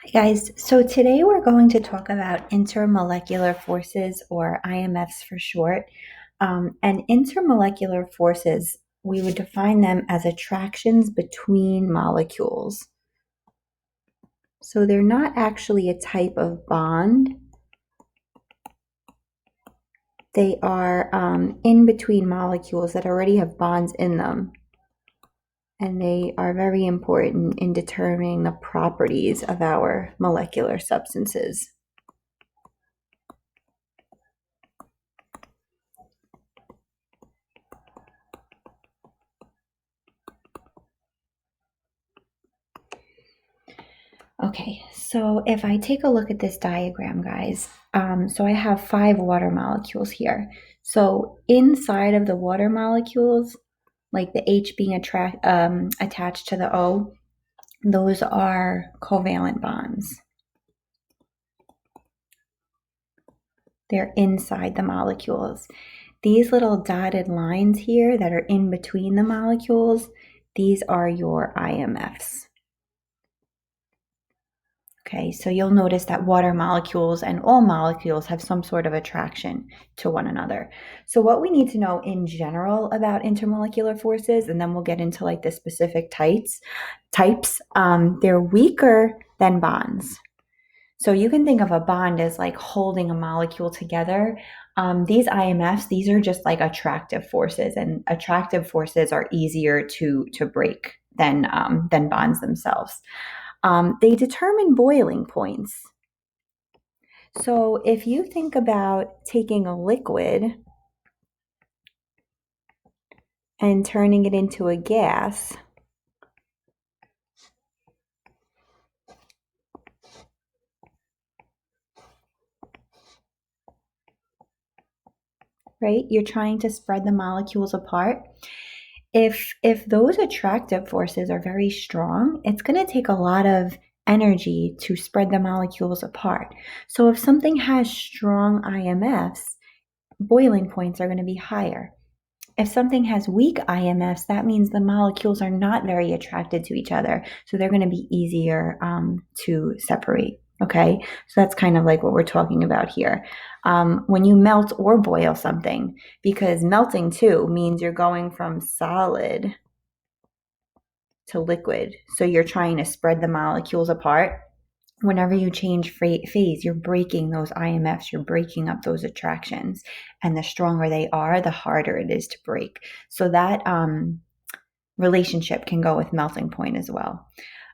Hi guys, so today we're going to talk about intermolecular forces, or IMFs for short. And intermolecular forces, we would define them as attractions between molecules. So they're not actually a type of bond. They are in between molecules that already have bonds in them. And they are very important in determining the properties of our molecular substances. Okay, so if I take a look at this diagram, guys, so I have 5 water molecules here. So inside of the water molecules, like the H being attached to the O, those are covalent bonds. They're inside the molecules. These little dotted lines here that are in between the molecules, these are your IMFs. Okay, so you'll notice that water molecules and all molecules have some sort of attraction to one another. So what we need to know in general about intermolecular forces, and then we'll get into like the specific types, they're weaker than bonds. So you can think of a bond as like holding a molecule together. These IMFs, these are just like attractive forces, and attractive forces are easier to break than bonds themselves. They determine boiling points. So if you think about taking a liquid and turning it into a gas, right? You're trying to spread the molecules apart. If those attractive forces are very strong, it's going to take a lot of energy to spread the molecules apart. So if something has strong IMFs, boiling points are going to be higher. If something has weak IMFs, that means the molecules are not very attracted to each other. So they're going to be easier to separate. Okay, so that's kind of like what we're talking about here. When you melt or boil something, because melting too means you're going from solid to liquid. So you're trying to spread the molecules apart. Whenever you change phase, you're breaking those IMFs, you're breaking up those attractions. And the stronger they are, the harder it is to break. So that relationship can go with melting point as well.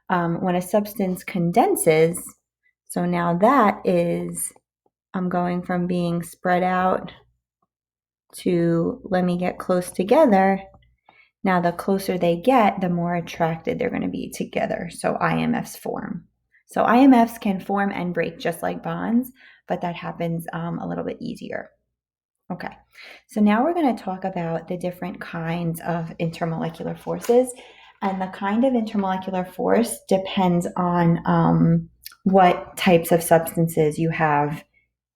When a substance condenses, so now that is, I'm going from being spread out to let me get close together. Now, the closer they get, the more attracted they're going to be together. So IMFs form. So IMFs can form and break just like bonds, but that happens a little bit easier. Okay, so now we're going to talk about the different kinds of intermolecular forces. And the kind of intermolecular force depends on what types of substances you have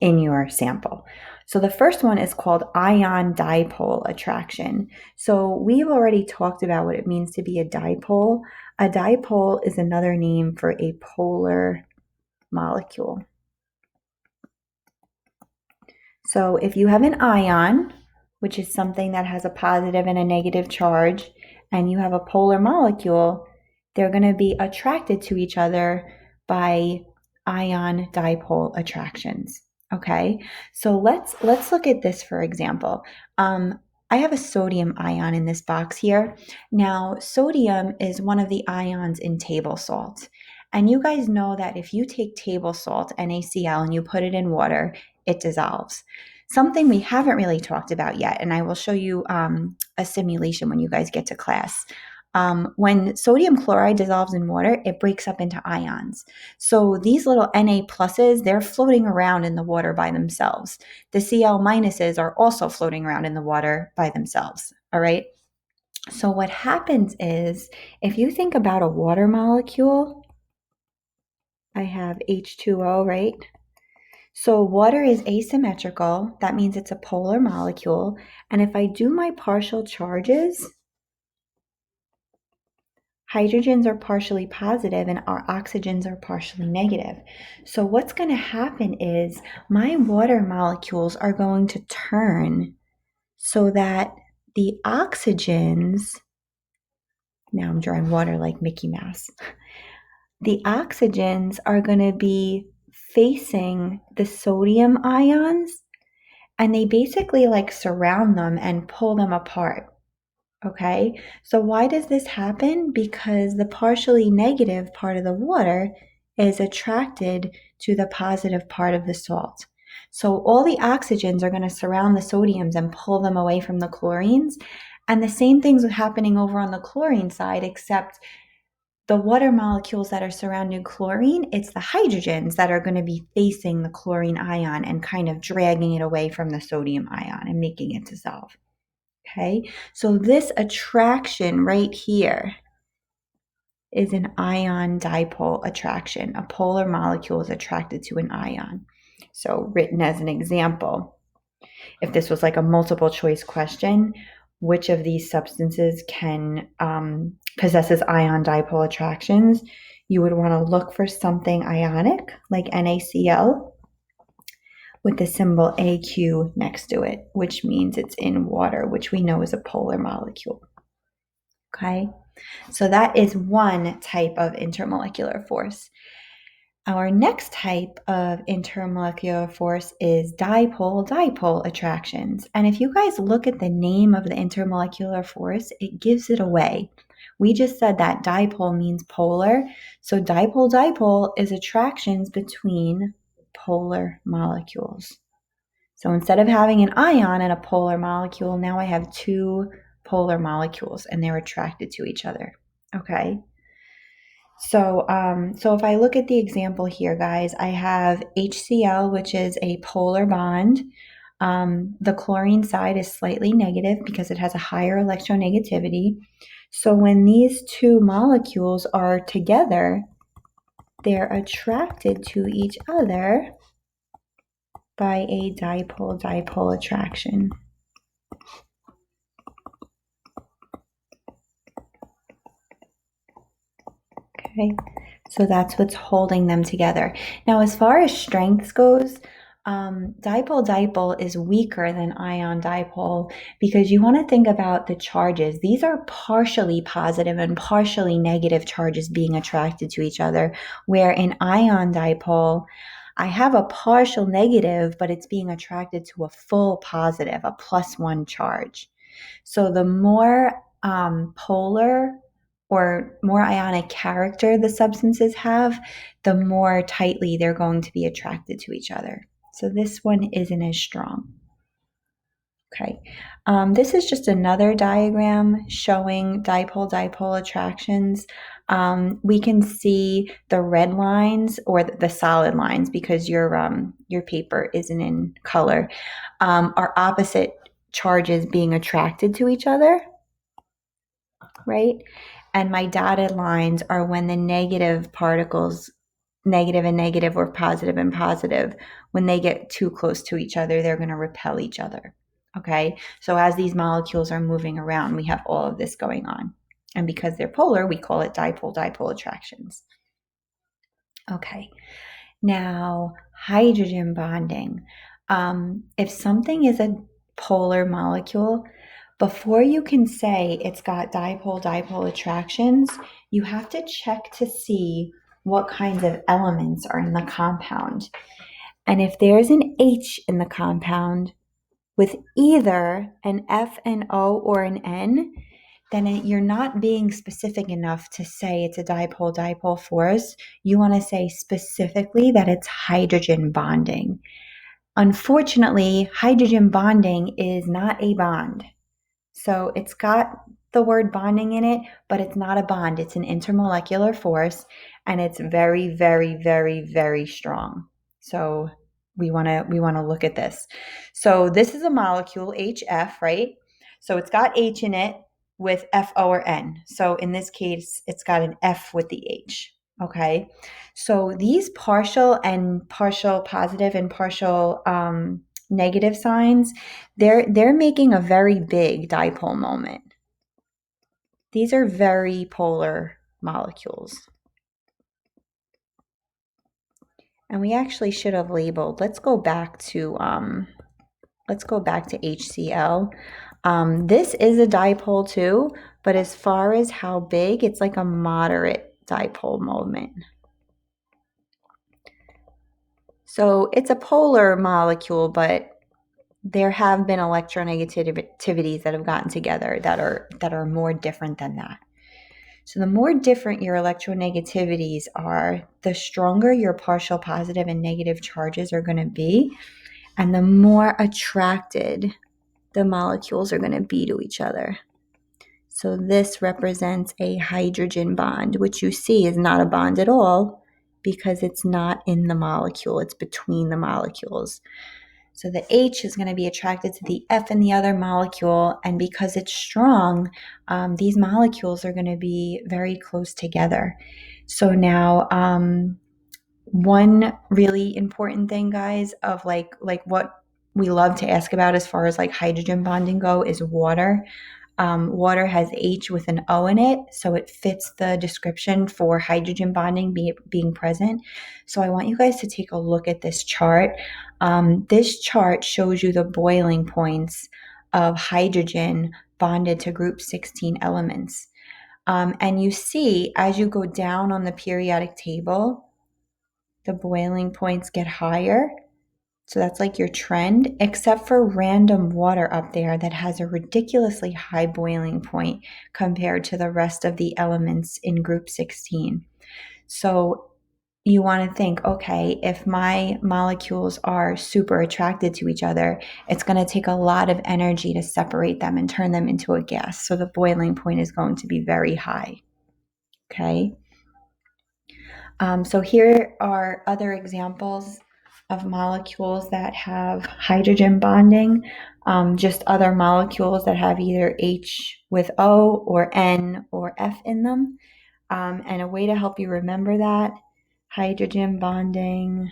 in your sample. So the first one is called ion dipole attraction. So we've already talked about what it means to be a dipole. A dipole is another name for a polar molecule. So if you have an ion, which is something that has a positive and a negative charge, and you have a polar molecule, they're going to be attracted to each other by ion dipole attractions. Okay, so let's look at this for example. I have a sodium ion in this box here. Now, sodium is one of the ions in table salt. And you guys know that if you take table salt, NaCl, and you put it in water, it dissolves. Something we haven't really talked about yet, and I will show you a simulation when you guys get to class. When sodium chloride dissolves in water, it breaks up into ions. So these little Na pluses, they're floating around in the water by themselves. The Cl minuses are also floating around in the water by themselves. All right. So what happens is, if you think about a water molecule, I have H2O, right? So water is asymmetrical. That means it's a polar molecule. And if I do my partial charges, Hydrogens are partially positive and our oxygens are partially negative. So what's going to happen is my water molecules are going to turn so that the oxygens, now I'm drawing water like Mickey Mouse, the oxygens are going to be facing the sodium ions and they basically like surround them and pull them apart. Okay, so why does this happen? Because the partially negative part of the water is attracted to the positive part of the salt. So all the oxygens are going to surround the sodiums and pull them away from the chlorines. And the same things are happening over on the chlorine side, except the water molecules that are surrounding chlorine, it's the hydrogens that are going to be facing the chlorine ion and kind of dragging it away from the sodium ion and making it dissolve. Okay, so this attraction right here is an ion dipole attraction. A polar molecule is attracted to an ion. So written as an example, if this was like a multiple choice question, which of these substances can possesses ion dipole attractions, you would want to look for something ionic like NaCl with the symbol AQ next to it, which means it's in water, which we know is a polar molecule. Okay, so that is one type of intermolecular force. Our next type of intermolecular force is dipole-dipole attractions. And if you guys look at the name of the intermolecular force, it gives it away. We just said that dipole means polar. So dipole-dipole is attractions between polar molecules. So instead of having an ion and a polar molecule, now I have two polar molecules and they're attracted to each other. Okay. So if I look at the example here, guys, I have HCl, which is a polar bond. The chlorine side is slightly negative because it has a higher electronegativity. So when these two molecules are together, they're attracted to each other by a dipole-dipole attraction. Okay, so that's what's holding them together. Now, as far as strength goes, dipole-dipole is weaker than ion dipole because you want to think about the charges. These are partially positive and partially negative charges being attracted to each other, where in ion dipole, I have a partial negative, but it's being attracted to a full positive, a +1 charge. So the more polar or more ionic character the substances have, the more tightly they're going to be attracted to each other. So this one isn't as strong. Okay, this is just another diagram showing dipole-dipole attractions. We can see the red lines or the solid lines because your paper isn't in color, are opposite charges being attracted to each other, right? And my dotted lines are when the negative particles, negative and negative or positive and positive, when they get too close to each other, they're going to repel each other. Okay, so as these molecules are moving around, we have all of this going on. And because they're polar, we call it dipole-dipole attractions. Okay, now hydrogen bonding. If something is a polar molecule, before you can say it's got dipole-dipole attractions, you have to check to see what kinds of elements are in the compound. And if there's an H in the compound with either an F, an O, or an N, then you're not being specific enough to say it's a dipole-dipole force. You want to say specifically that it's hydrogen bonding. Unfortunately, hydrogen bonding is not a bond. So it's got the word bonding in it, but it's not a bond. It's an intermolecular force, and it's very, very, very, very strong. So we want to look at this. So this is a molecule, HF, right? So it's got H in it with F, O, or N. So in this case, it's got an F with the H. Okay. So these partial positive and partial negative signs, they're making a very big dipole moment. These are very polar molecules. And we actually should have labeled. Let's go back to HCl. This is a dipole too, but as far as how big, it's like a moderate dipole moment. So it's a polar molecule, but there have been electronegativities that have gotten together that are more different than that. So the more different your electronegativities are, the stronger your partial positive and negative charges are going to be, and the more attracted the molecules are going to be to each other. So this represents a hydrogen bond, which you see is not a bond at all because it's not in the molecule, it's between the molecules. So the H is going to be attracted to the F in the other molecule, and because it's strong, these molecules are going to be very close together. So now, one really important thing, guys, of like what we love to ask about as far as like hydrogen bonding go is water. Water has H with an O in it, so it fits the description for hydrogen bonding being present. So I want you guys to take a look at this chart. This chart shows you the boiling points of hydrogen bonded to group 16 elements. And you see, as you go down on the periodic table, the boiling points get higher. So that's like your trend, except for random water up there that has a ridiculously high boiling point compared to the rest of the elements in group 16. So you want to think, okay, if my molecules are super attracted to each other, it's going to take a lot of energy to separate them and turn them into a gas. So the boiling point is going to be very high. Okay. So here are other examples of molecules that have hydrogen bonding, just other molecules that have either H with O or N or F in them. And a way to help you remember that, hydrogen bonding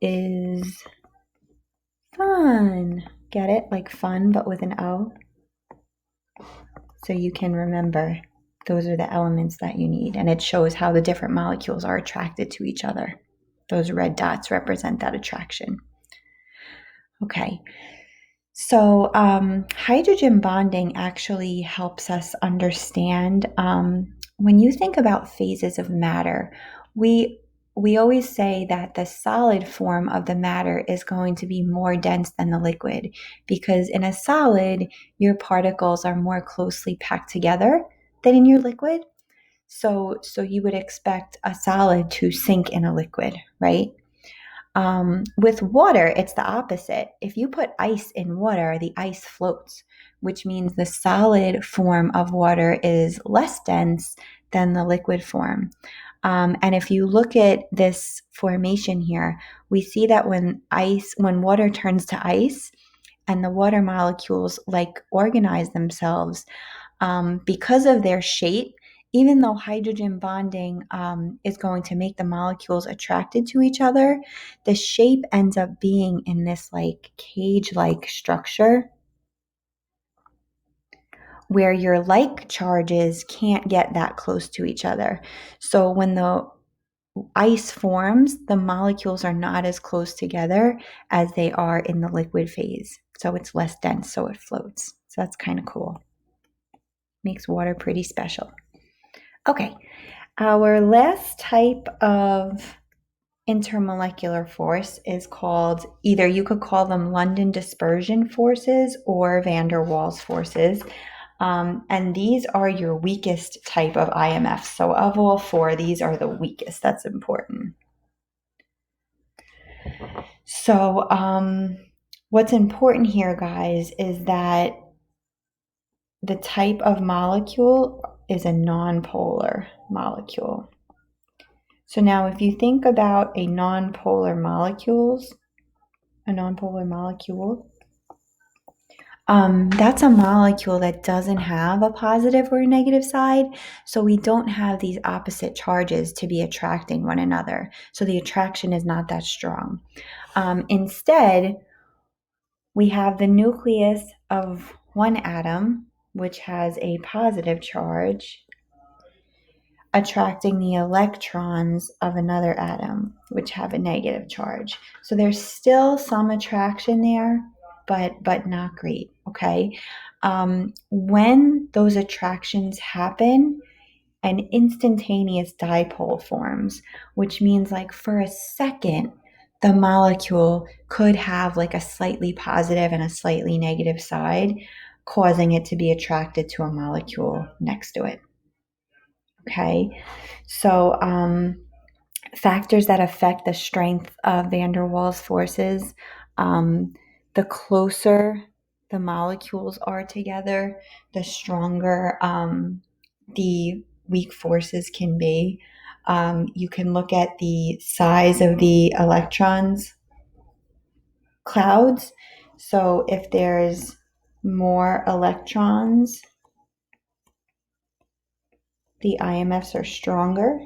is fun. Get it? Like fun, but with an O. So you can remember those are the elements that you need. And it shows how the different molecules are attracted to each other. Those red dots represent that attraction. Okay. So hydrogen bonding actually helps us understand when you think about phases of matter, we always say that the solid form of the matter is going to be more dense than the liquid because in a solid, your particles are more closely packed together than in your liquid. So you would expect a solid to sink in a liquid, right? With water, it's the opposite. If you put ice in water, the ice floats, which means the solid form of water is less dense than the liquid form. And if you look at this formation here, we see that when water turns to ice and the water molecules like organize themselves, because of their shape, even though hydrogen bonding is going to make the molecules attracted to each other, the shape ends up being in this like cage-like structure where your like charges can't get that close to each other. So when the ice forms, the molecules are not as close together as they are in the liquid phase. So it's less dense, so it floats. So that's kind of cool. Makes water pretty special. Okay, our last type of intermolecular force is called, either you could call them London dispersion forces or van der Waals forces. And these are your weakest type of IMF. So of all four, these are the weakest. That's important. So what's important here, guys, is that the type of molecule is a nonpolar molecule. So now if you think about a nonpolar molecule, that's a molecule that doesn't have a positive or a negative side. So we don't have these opposite charges to be attracting one another. So the attraction is not that strong. Instead, we have the nucleus of one atom, which has a positive charge, attracting the electrons of another atom, which have a negative charge. So there's still some attraction there, but not great, okay? When those attractions happen, an instantaneous dipole forms, which means like for a second, the molecule could have like a slightly positive and a slightly negative side, causing it to be attracted to a molecule next to it. Okay, so factors that affect the strength of van der Waals forces, the closer the molecules are together, the stronger the weak forces can be. You can look at the size of the electrons clouds. So if there's more electrons, the IMFs are stronger.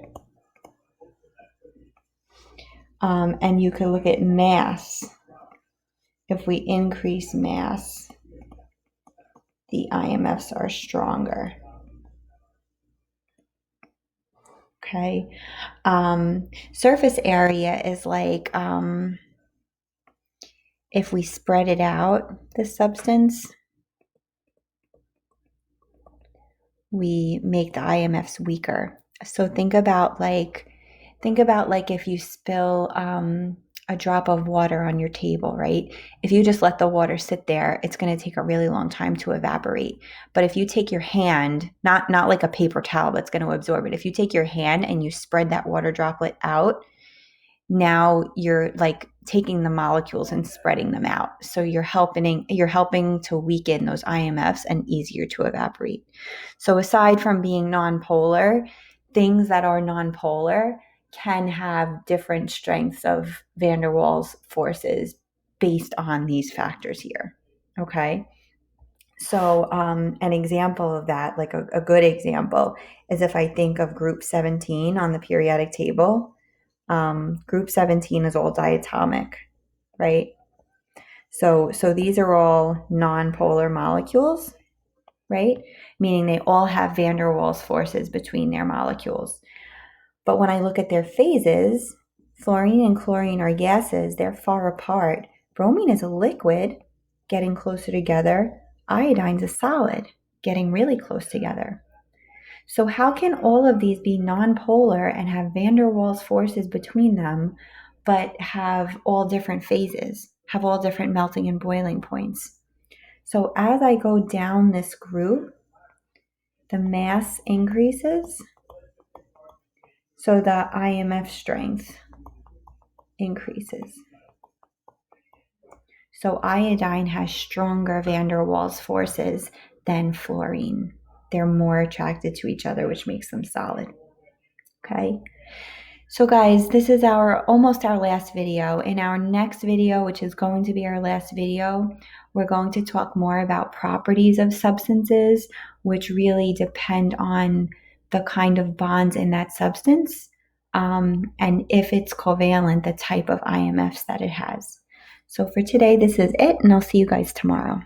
And you can look at mass. If we increase mass, the IMFs are stronger. Okay. Surface area is like if we spread it out, the substance, we make the IMFs weaker. So think about like if you spill a drop of water on your table, right? If you just let the water sit there, it's going to take a really long time to evaporate. But if you take your hand, not like a paper towel that's going to absorb it, if you take your hand and you spread that water droplet out, now you're like taking the molecules and spreading them out. So you're helping to weaken those IMFs and easier to evaporate. So aside from being nonpolar, things that are nonpolar can have different strengths of van der Waals forces based on these factors here. Okay. So an example of that, like a good example, is if I think of group 17 on the periodic table. Group 17 is all diatomic, right? So these are all nonpolar molecules, right? Meaning they all have van der Waals forces between their molecules. But when I look at their phases, fluorine and chlorine are gases, they're far apart. Bromine is a liquid, getting closer together. Iodine's a solid, getting really close together. So how can all of these be nonpolar and have van der Waals forces between them, but have all different phases, have all different melting and boiling points? So as I go down this group, the mass increases, so the IMF strength increases. So iodine has stronger van der Waals forces than fluorine. They're more attracted to each other, which makes them solid. Okay. So guys, this is almost our last video. In our next video, which is going to be our last video, we're going to talk more about properties of substances, which really depend on the kind of bonds in that substance, and if it's covalent, the type of IMFs that it has. So for today, this is it, and I'll see you guys tomorrow.